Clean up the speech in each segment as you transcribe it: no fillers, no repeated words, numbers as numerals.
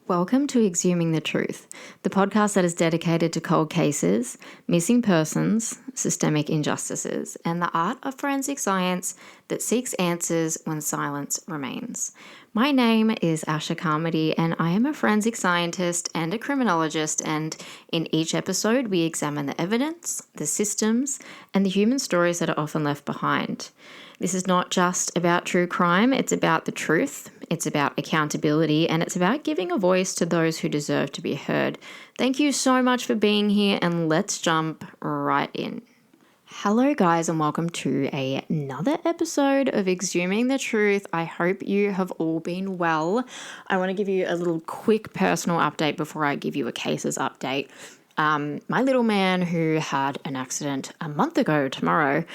Welcome to Exhuming the Truth, the podcast that is dedicated to cold cases, missing persons, systemic injustices, and the art of forensic science that seeks answers when silence remains. My name is Asha Carmody, and I am a forensic scientist and a criminologist, and in each episode we examine the evidence, the systems, and the human stories that are often left behind. This is not just about true crime, it's about the truth, it's about accountability, and it's about giving a voice to those who deserve to be heard. Thank you so much for being here, and let's jump right in. Hello guys, and welcome to another episode of Exhuming the Truth. I hope you have all been well. I want to give you a little quick personal update before I give you a cases update. My little man, who had an accident a month ago tomorrow,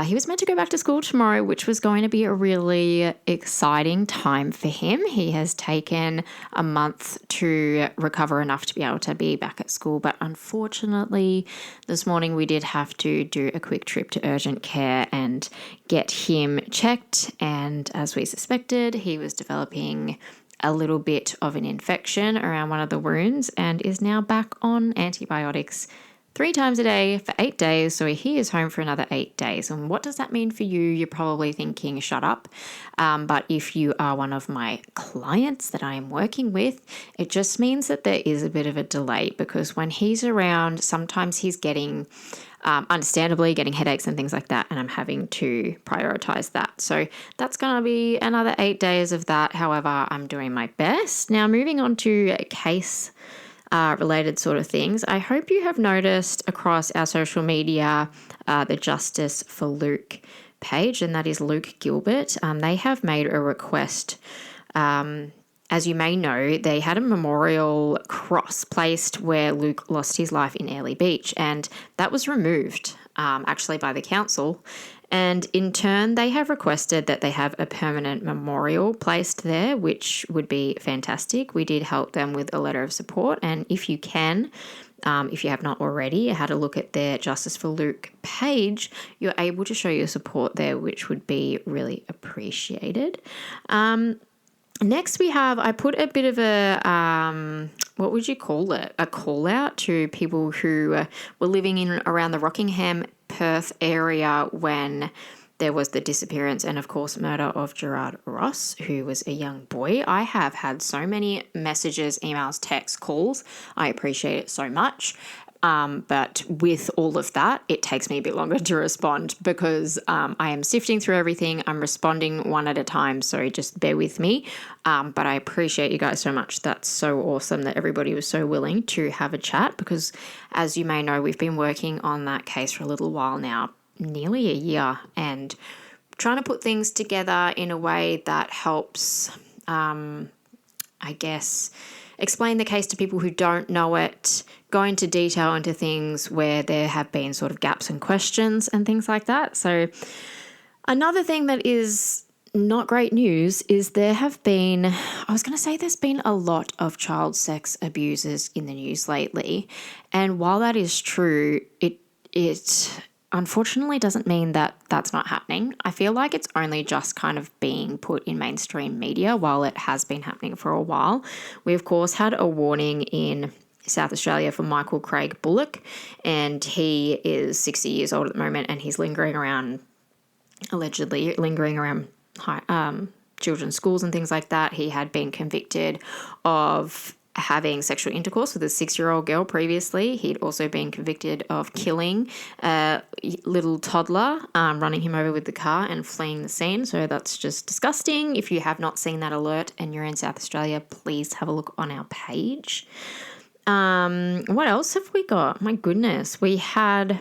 he was meant to go back to school tomorrow, which was going to be a really exciting time for him. He has taken a month to recover enough to be able to be back at school, but unfortunately this morning we did have to do a quick trip to urgent care and get him checked, and as we suspected, he was developing a little bit of an infection around one of the wounds and is now back on antibiotics 3 times a day for 8 days. So he is home for another 8 days. And what does that mean for you? You're probably thinking, shut up. But if you are one of my clients that I am working with, it just means that there is a bit of a delay, because when he's around, sometimes he's getting understandably getting headaches and things like that, and I'm having to prioritize that. So that's going to be another 8 days of that. However, I'm doing my best. Now, moving on to case related sort of things, I hope you have noticed across our social media the Justice for Luke page, and that is Luke Gilbert. They have made a request. As you may know, they had a memorial cross placed where Luke lost his life in Airlie Beach, and that was removed actually by the council. And in turn, they have requested that they have a permanent memorial placed there, which would be fantastic. We did help them with a letter of support, and if you can, if you have not already had a look at their Justice for Luke page, you're able to show your support there, which would be really appreciated. Next I put a bit of a, what would you call it? A call out to people who were living in around the Rockingham, Perth area when there was the disappearance and, of course, murder of Gerard Ross, who was a young boy. I have had so many messages, emails, texts, calls. I appreciate it so much. But with all of that, it takes me a bit longer to respond because I am sifting through everything. I'm responding one at a time, so just bear with me. But I appreciate you guys so much. That's so awesome that everybody was so willing to have a chat, because as you may know, we've been working on that case for a little while now, nearly a year, and trying to put things together in a way that helps, explain the case to people who don't know it, go into detail into things where there have been sort of gaps and questions and things like that. So another thing that is not great news is there's been a lot of child sex abusers in the news lately. And while that is true, it unfortunately doesn't mean that that's not happening. I feel like it's only just kind of being put in mainstream media while it has been happening for a while. We, of course, had a warning in South Australia for Michael Craig Bullock, and he is 60 years old at the moment, and he's allegedly lingering around children's schools and things like that. He had been convicted of having sexual intercourse with a 6-year-old girl previously. He'd also been convicted of killing a little toddler, running him over with the car and fleeing the scene. So that's just disgusting. If you have not seen that alert and you're in South Australia, please have a look on our page. What else have we got? My goodness, I've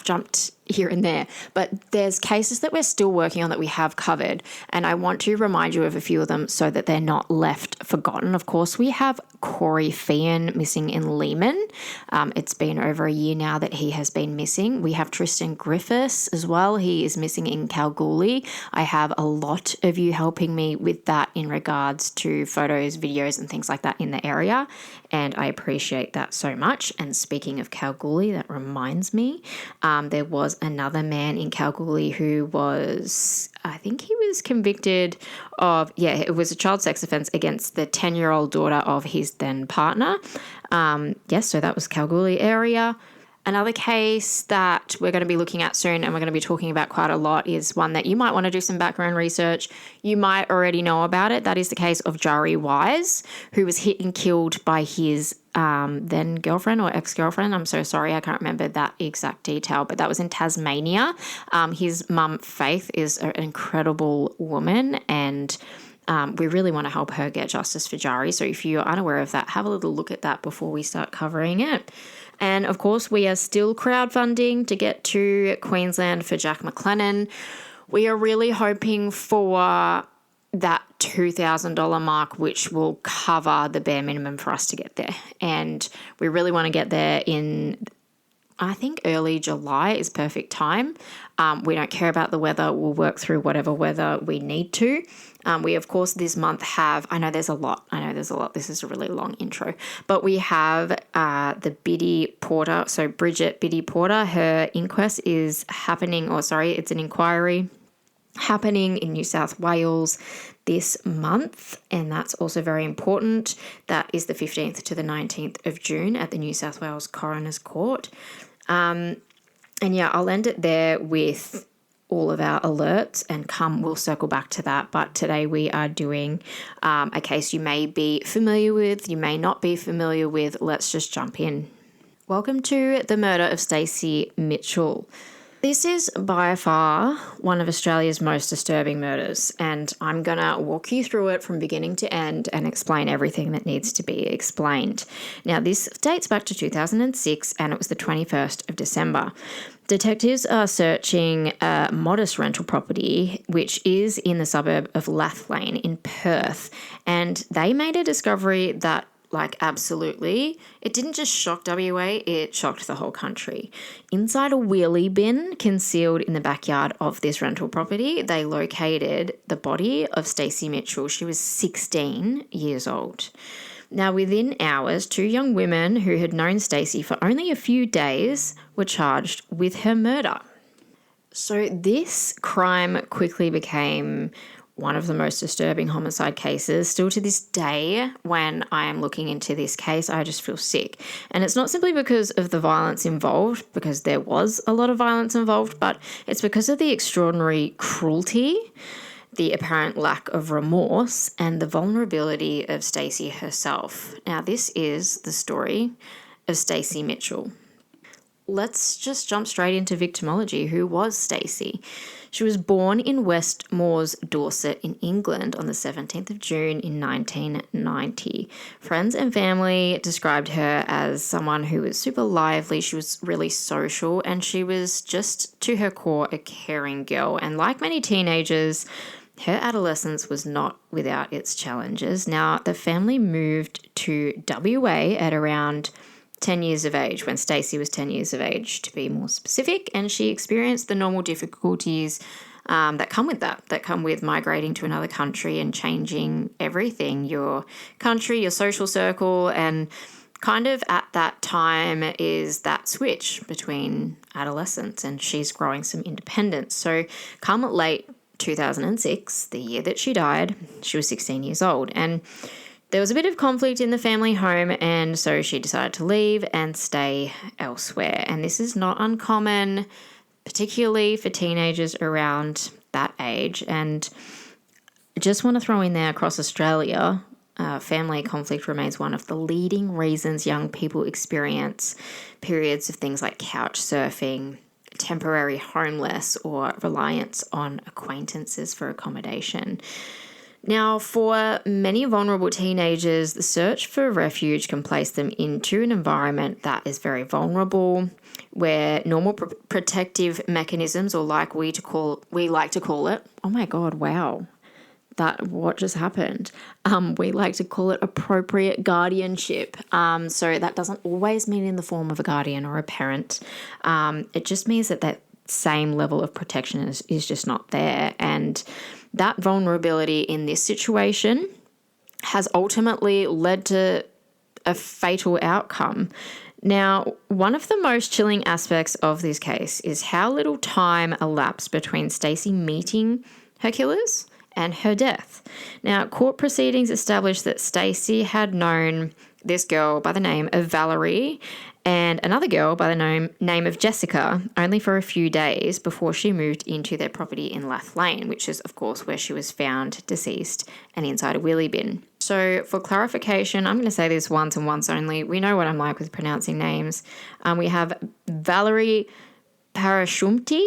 jumped here and there, but there's cases that we're still working on that we have covered, and I want to remind you of a few of them so that they're not left forgotten. Of course, we have Corey Feehan missing in Lehman. It's been over a year now that he has been missing. We have Tristan Griffiths as well. He is missing in Kalgoorlie. I have a lot of you helping me with that in regards to photos, videos, and things like that in the area, and I appreciate that so much. And speaking of Kalgoorlie, that reminds me, there was another man in Kalgoorlie who was, I think he was convicted of, it was a child sex offence against the 10-year-old daughter of his then partner. So that was Kalgoorlie area. Another case that we're going to be looking at soon and we're going to be talking about quite a lot is one that you might want to do some background research. You might already know about it. That is the case of Jari Wise, who was hit and killed by his then girlfriend or ex-girlfriend. I'm so sorry, I can't remember that exact detail, but that was in Tasmania. His mum, Faith, is an incredible woman, and we really want to help her get justice for Jari. So if you're unaware of that, have a little look at that before we start covering it. And, of course, we are still crowdfunding to get to Queensland for Jack McLennan. We are really hoping for that $2,000 mark, which will cover the bare minimum for us to get there. And we really want to get there in, I think, early July is perfect time. We don't care about the weather. We'll work through whatever weather we need to. We, of course, this month have, I know there's a lot. This is a really long intro. But we have the Biddy Porter, so Bridget Biddy Porter, her inquest is happening, it's an inquiry happening in New South Wales this month, and that's also very important. That is the 15th to the 19th of June at the New South Wales Coroner's Court. I'll end it there with all of our alerts, and we'll circle back to that. But today we are doing a case you may be familiar with, you may not be familiar with. Let's just jump in. Welcome to the murder of Stacey Mitchell. This is by far one of Australia's most disturbing murders, and I'm going to walk you through it from beginning to end and explain everything that needs to be explained. Now, this dates back to 2006, and it was the 21st of December. Detectives are searching a modest rental property, which is in the suburb of Lathlain in Perth, and they made a discovery that absolutely, it didn't just shock WA, it shocked the whole country. Inside a wheelie bin concealed in the backyard of this rental property, they located the body of Stacey Mitchell. She was 16 years old. Now, within hours, two young women who had known Stacey for only a few days were charged with her murder. So this crime quickly became one of the most disturbing homicide cases. Still to this day, when I am looking into this case, I just feel sick. And it's not simply because of the violence involved, because there was a lot of violence involved, but it's because of the extraordinary cruelty, the apparent lack of remorse, and the vulnerability of Stacey herself. Now, this is the story of Stacey Mitchell. Let's just jump straight into victimology. Who was Stacey? She was born in West Moors, Dorset in England on the 17th of June in 1990. Friends and family described her as someone who was super lively. She was really social, and she was just to her core a caring girl. And like many teenagers, her adolescence was not without its challenges. Now, the family moved to WA at around 10 years of age, when Stacey was 10 years of age, to be more specific, and she experienced the normal difficulties that come with migrating to another country and changing everything, your country, your social circle, and kind of at that time is that switch between adolescence, and she's growing some independence. So come late 2006, the year that she died, she was 16 years old, and there was a bit of conflict in the family home, and so she decided to leave and stay elsewhere. And this is not uncommon, particularly for teenagers around that age. And I just want to throw in there, across Australia, family conflict remains one of the leading reasons young people experience periods of things like couch surfing, temporary homeless, or reliance on acquaintances for accommodation. Now, for many vulnerable teenagers, the search for refuge can place them into an environment that is very vulnerable, where normal protective mechanisms, or we like to call it, oh my God, wow, what just happened? We like to call it appropriate guardianship. So that doesn't always mean in the form of a guardian or a parent. It just means that same level of protection is just not there. And that vulnerability in this situation has ultimately led to a fatal outcome. Now, one of the most chilling aspects of this case is how little time elapsed between Stacey meeting her killers and her death. Now, court proceedings established that Stacey had known this girl by the name of Valerie and another girl by the name of Jessica only for a few days before she moved into their property in Lathlain, which is, of course, where she was found deceased and inside a wheelie bin. So for clarification, I'm going to say this once and once only. We know what I'm like with pronouncing names. We have Valerie Parashumti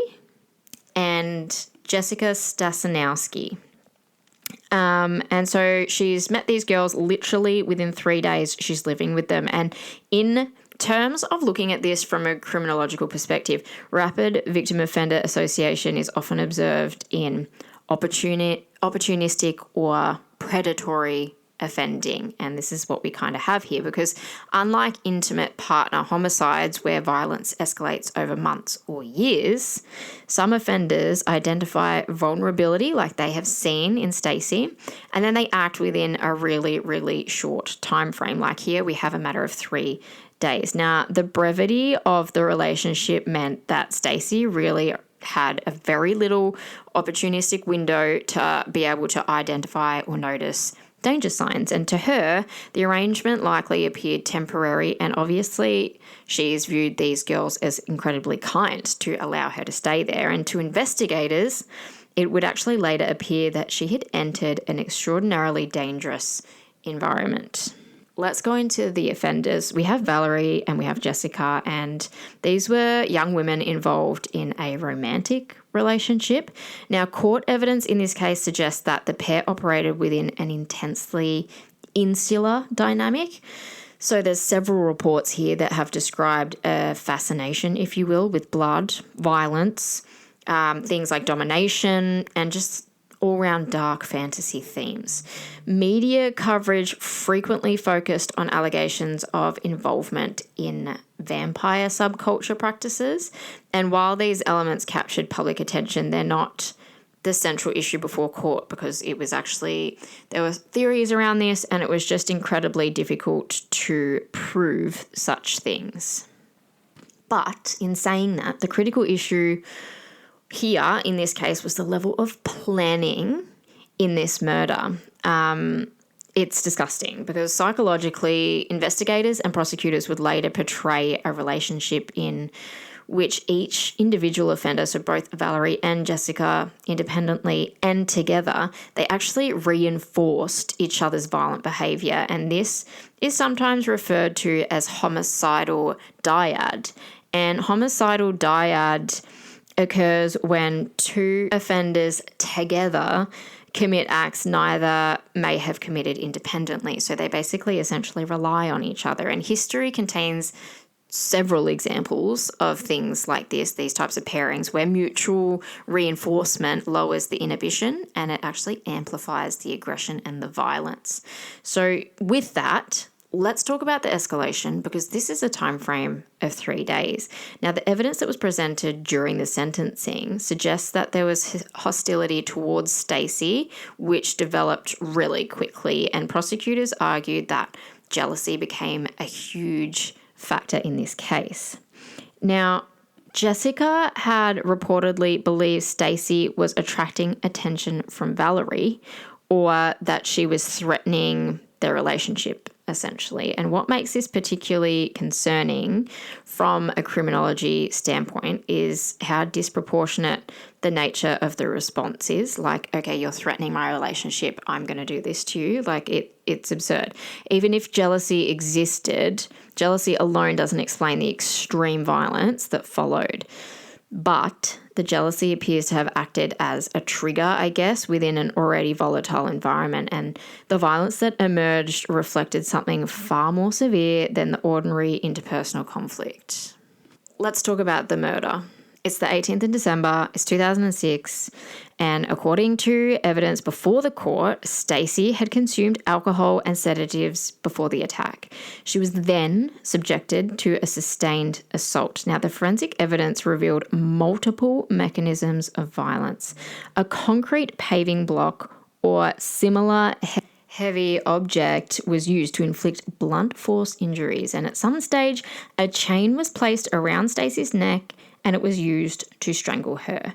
and Jessica Stasinowski. And so she's met these girls literally within 3 days she's living with them. And in terms of looking at this from a criminological perspective, rapid victim offender association is often observed in opportunistic or predatory offending. And this is what we kind of have here, because unlike intimate partner homicides where violence escalates over months or years, some offenders identify vulnerability like they have seen in Stacey, and then they act within a really, really short time frame. Like here we have a matter of 3 days. Now, the brevity of the relationship meant that Stacey really had a very little opportunistic window to be able to identify or notice danger signs. And to her, the arrangement likely appeared temporary, and obviously she's viewed these girls as incredibly kind to allow her to stay there. And to investigators, it would actually later appear that she had entered an extraordinarily dangerous environment. Let's go into the offenders. We have Valerie and we have Jessica, and these were young women involved in a romantic relationship. Now, court evidence in this case suggests that the pair operated within an intensely insular dynamic. So there's several reports here that have described a fascination, if you will, with blood, violence, things like domination, and just all-round dark fantasy themes. Media coverage frequently focused on allegations of involvement in vampire subculture practices, and while these elements captured public attention, they're not the central issue before court, because it was actually, there were theories around this and it was just incredibly difficult to prove such things. But in saying that, the critical issue here, in this case, was the level of planning in this murder. It's disgusting because psychologically, investigators and prosecutors would later portray a relationship in which each individual offender, so both Valerie and Jessica independently and together, they actually reinforced each other's violent behaviour. And this is sometimes referred to as homicidal dyad. And homicidal dyad occurs when two offenders together commit acts neither may have committed independently. So they basically essentially rely on each other. And history contains several examples of things like this, these types of pairings, where mutual reinforcement lowers the inhibition and it actually amplifies the aggression and the violence. So with that, let's talk about the escalation, because this is a time frame of 3 days. Now, the evidence that was presented during the sentencing suggests that there was hostility towards Stacey, which developed really quickly, and prosecutors argued that jealousy became a huge factor in this case. Now, Jessica had reportedly believed Stacey was attracting attention from Valerie, or that she was threatening their relationship, essentially. And what makes this particularly concerning from a criminology standpoint is how disproportionate the nature of the response is. Like, okay, you're threatening my relationship, I'm going to do this to you. Like, it's absurd. Even if jealousy existed, jealousy alone doesn't explain the extreme violence that followed. But the jealousy appears to have acted as a trigger, I guess, within an already volatile environment. And the violence that emerged reflected something far more severe than the ordinary interpersonal conflict. Let's talk about the murder. It's the 18th of December, it's 2006, and according to evidence before the court, Stacey had consumed alcohol and sedatives before the attack. She was then subjected to a sustained assault. Now, the forensic evidence revealed multiple mechanisms of violence. A concrete paving block or similar heavy object was used to inflict blunt force injuries, and at some stage, a chain was placed around Stacey's neck and it was used to strangle her.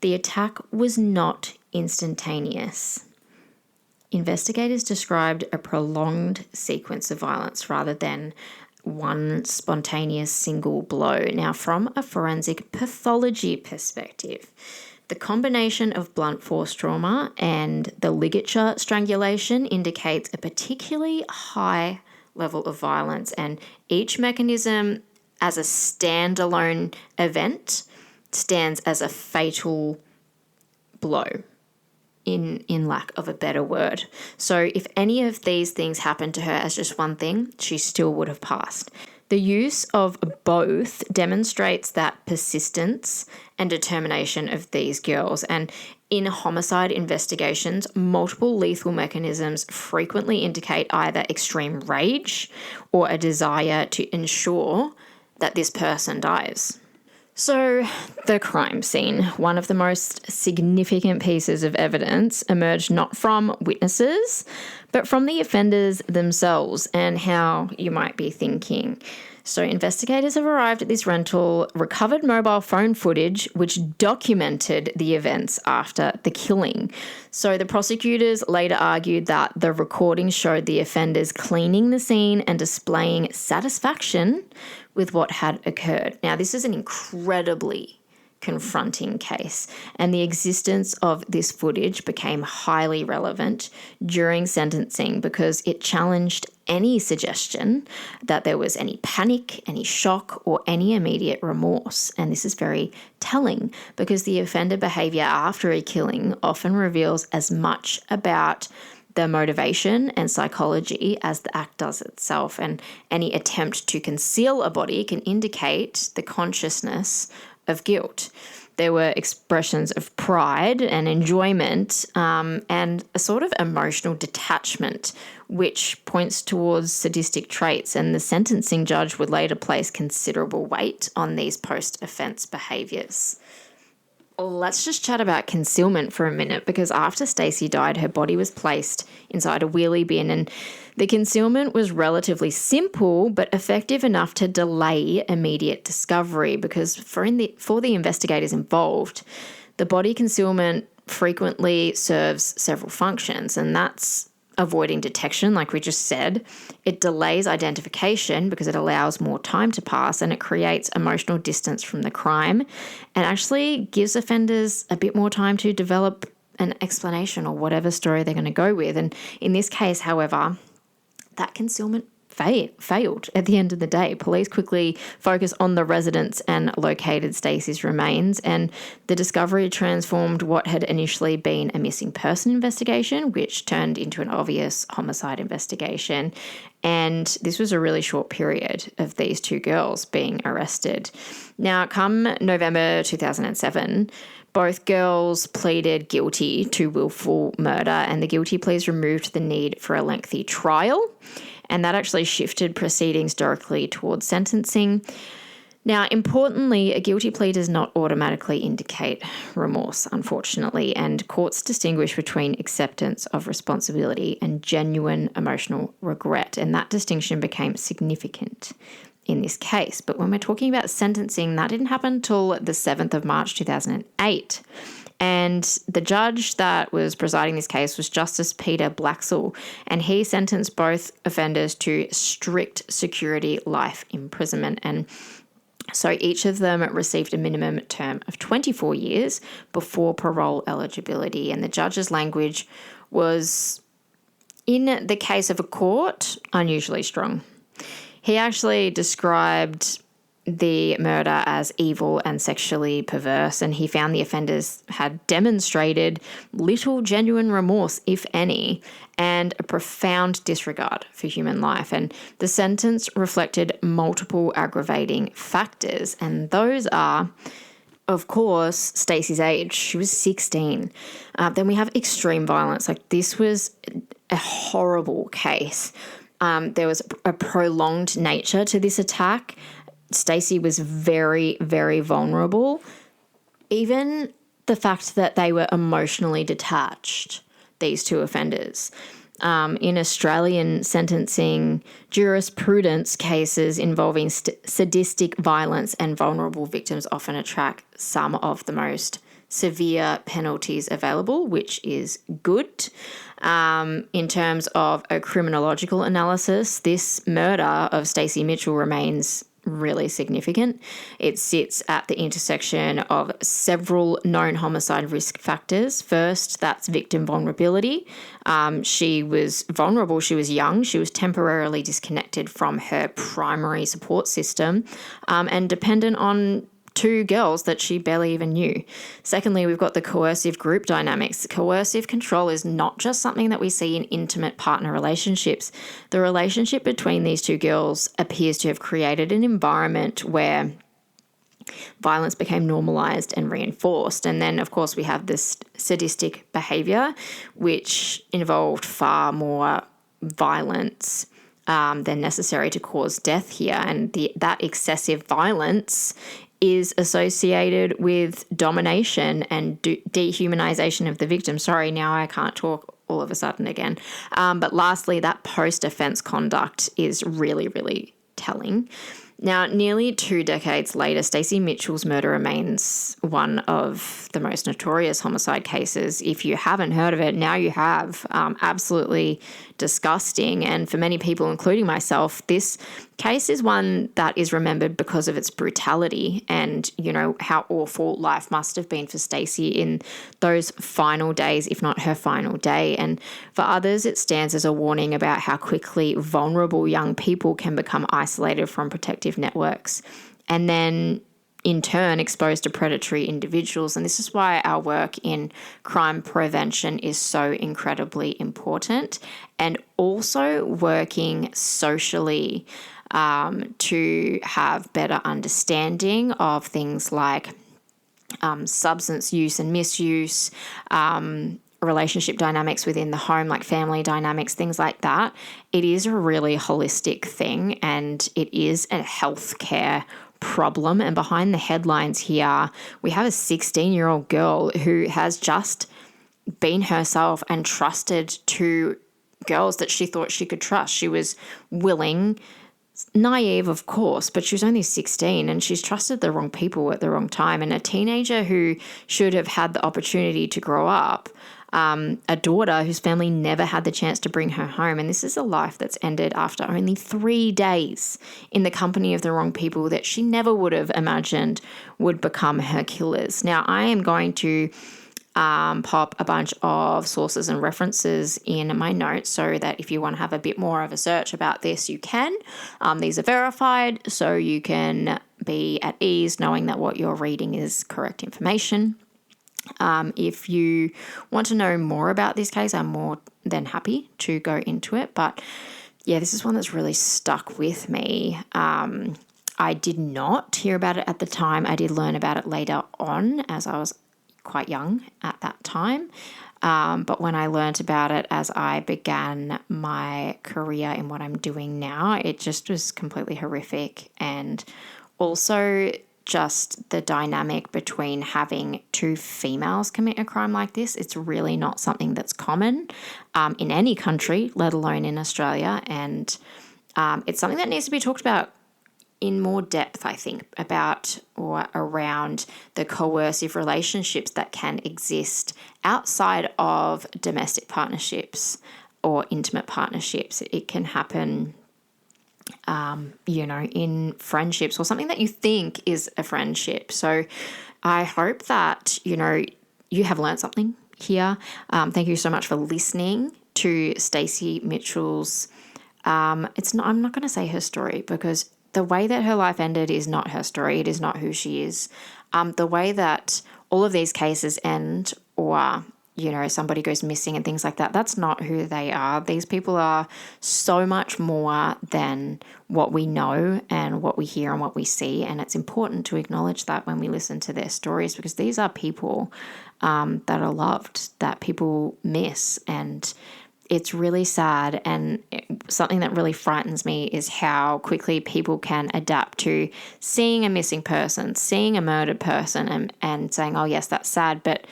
The attack was not instantaneous. Investigators described a prolonged sequence of violence rather than one spontaneous single blow. Now, from a forensic pathology perspective, the combination of blunt force trauma and the ligature strangulation indicates a particularly high level of violence, and each mechanism as a standalone event stands as a fatal blow, in lack of a better word. So if any of these things happened to her as just one thing, she still would have passed. The use of both demonstrates that persistence and determination of these girls. And in homicide investigations, multiple lethal mechanisms frequently indicate either extreme rage or a desire to ensure that this person dies. So, the crime scene, one of the most significant pieces of evidence, emerged not from witnesses, but from the offenders themselves and how you might be thinking. So, investigators have arrived at this rental, recovered mobile phone footage, which documented the events after the killing. So, the prosecutors later argued that the recordings showed the offenders cleaning the scene and displaying satisfaction with what had occurred. Now, this is an incredibly confronting case, and the existence of this footage became highly relevant during sentencing because it challenged any suggestion that there was any panic, any shock, or any immediate remorse. And this is very telling because the offender behaviour after a killing often reveals as much about the motivation and psychology as the act does itself, and any attempt to conceal a body can indicate the consciousness of guilt. There were expressions of pride and enjoyment and a sort of emotional detachment, which points towards sadistic traits, and the sentencing judge would later place considerable weight on these post-offence behaviours. Let's just chat about concealment for a minute, because after Stacey died, her body was placed inside a wheelie bin, and the concealment was relatively simple but effective enough to delay immediate discovery, because for the investigators involved, the body concealment frequently serves several functions, and that's avoiding detection, like we just said. It delays identification because it allows more time to pass, and it creates emotional distance from the crime and actually gives offenders a bit more time to develop an explanation or whatever story they're going to go with. And in this case, however, that concealment failed at the end of the day. Police quickly focused on the residence and located Stacey's remains, and the discovery transformed what had initially been a missing person investigation, which turned into an obvious homicide investigation. And this was a really short period of these two girls being arrested. Now, come November 2007, both girls pleaded guilty to willful murder, and the guilty pleas removed the need for a lengthy trial. And that actually shifted proceedings directly towards sentencing. Now, importantly, a guilty plea does not automatically indicate remorse, unfortunately, and courts distinguish between acceptance of responsibility and genuine emotional regret, and that distinction became significant in this case. But when we're talking about sentencing, that didn't happen until the 7th of March 2008. And the judge that was presiding this case was Justice Peter Blaxall, and he sentenced both offenders to strict security life imprisonment. And so each of them received a minimum term of 24 years before parole eligibility. And the judge's language was, in the case of a court, unusually strong. He actually described the murder as evil and sexually perverse, and he found the offenders had demonstrated little genuine remorse, if any, and a profound disregard for human life. And the sentence reflected multiple aggravating factors, and those are, of course, Stacey's age. She was 16. Then we have extreme violence. Like, this was a horrible case. There was a prolonged nature to this attack. Stacey was very, very vulnerable. Even the fact that they were emotionally detached, these two offenders. In Australian sentencing jurisprudence, cases involving sadistic violence and vulnerable victims often attract some of the most severe penalties available, which is good. In terms of a criminological analysis, this murder of Stacey Mitchell remains really significant. It sits at the intersection of several known homicide risk factors. First, that's victim vulnerability. She was vulnerable. She was young. She was temporarily disconnected from her primary support system and dependent on two girls that she barely even knew. Secondly, we've got the coercive group dynamics. Coercive control is not just something that we see in intimate partner relationships. The relationship between these two girls appears to have created an environment where violence became normalized and reinforced. And then, of course, we have this sadistic behavior, which involved far more violence than necessary to cause death here. And that excessive violence is associated with domination and dehumanization of the victim. Sorry, now I can't talk all of a sudden again. But lastly, that post-offense conduct is really, really telling. Now, nearly 2 decades later, Stacey Mitchell's murder remains one of the most notorious homicide cases. If you haven't heard of it, now you have. Absolutely disgusting. And for many people, including myself, this case is one that is remembered because of its brutality and, you know, how awful life must have been for Stacey in those final days, if not her final day. And for others, it stands as a warning about how quickly vulnerable young people can become isolated from protective networks and then in turn exposed to predatory individuals. And this is why our work in crime prevention is so incredibly important, and also working socially to have better understanding of things like substance use and misuse, relationship dynamics within the home, like family dynamics, things like that. It is a really holistic thing, and it is a healthcare problem. And behind the headlines here, we have a 16-year-old girl who has just been herself and trusted two girls that she thought she could trust. She was willing, naive, of course, but she was only 16 and she's trusted the wrong people at the wrong time. And a teenager who should have had the opportunity to grow up, a daughter whose family never had the chance to bring her home. And this is a life that's ended after only 3 days in the company of the wrong people that she never would have imagined would become her killers. Now, I am going to pop a bunch of sources and references in my notes so that if you want to have a bit more of a search about this, you can. These are verified, so you can be at ease knowing that what you're reading is correct information. If you want to know more about this case, I'm more than happy to go into it. But yeah, this is one that's really stuck with me. I did not hear about it at the time. I did learn about it later on, as I was quite young at that time. But when I learned about it as I began my career in what I'm doing now, it just was completely horrific. And also just the dynamic between having two females commit a crime like this. It's really not something that's common in any country, let alone in Australia. And it's something that needs to be talked about in more depth, I think, about or around the coercive relationships that can exist outside of domestic partnerships or intimate partnerships. It can happen in friendships or something that you think is a friendship. So I hope that, you have learned something here. Thank you so much for listening to Stacey Mitchell's, I'm not going to say her story, because the way that her life ended is not her story. It is not who she is. The way that all of these cases end, or somebody goes missing and things like that, that's not who they are. These people are so much more than what we know and what we hear and what we see. And it's important to acknowledge that when we listen to their stories, because these are people that are loved, that people miss. And it's really sad. And something that really frightens me is how quickly people can adapt to seeing a missing person, seeing a murdered person and saying, oh, yes, that's sad. But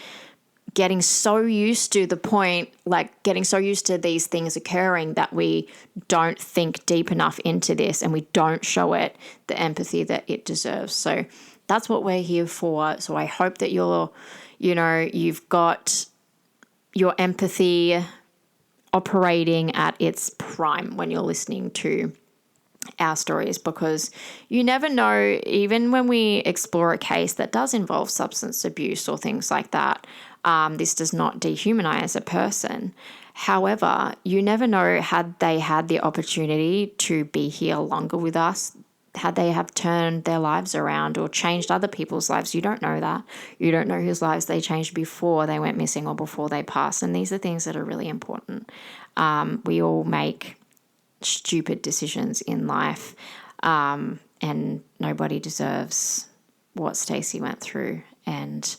getting so used to the point, like getting so used to these things occurring that we don't think deep enough into this and we don't show it the empathy that it deserves. So that's what we're here for. So I hope that you've got your empathy operating at its prime when you're listening to our stories, because you never know, even when we explore a case that does involve substance abuse or things like that, this does not dehumanize a person. However, you never know, had they had the opportunity to be here longer with us, had they have turned their lives around or changed other people's lives. You don't know that. You don't know whose lives they changed before they went missing or before they passed. And these are things that are really important. We all make stupid decisions in life, and nobody deserves what Stacey went through. And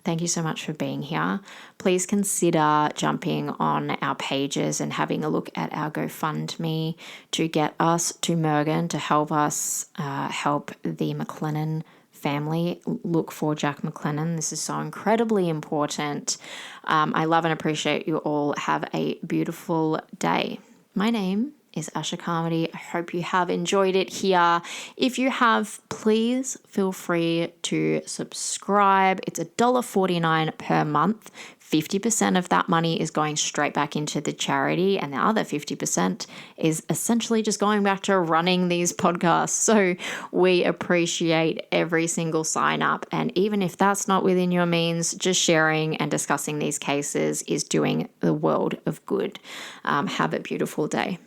thank you so much for being here. Please consider jumping on our pages and having a look at our GoFundMe to get us to Mergen, to help us help the McLennan family look for Jack McLennan. This is so incredibly important. I love and appreciate you all. Have a beautiful day. My name is Asha Carmody. I hope you have enjoyed it here. If you have, please feel free to subscribe. It's $1.49 per month. 50% of that money is going straight back into the charity, and the other 50% is essentially just going back to running these podcasts. So we appreciate every single sign up. And even if that's not within your means, just sharing and discussing these cases is doing the world of good. Have a beautiful day.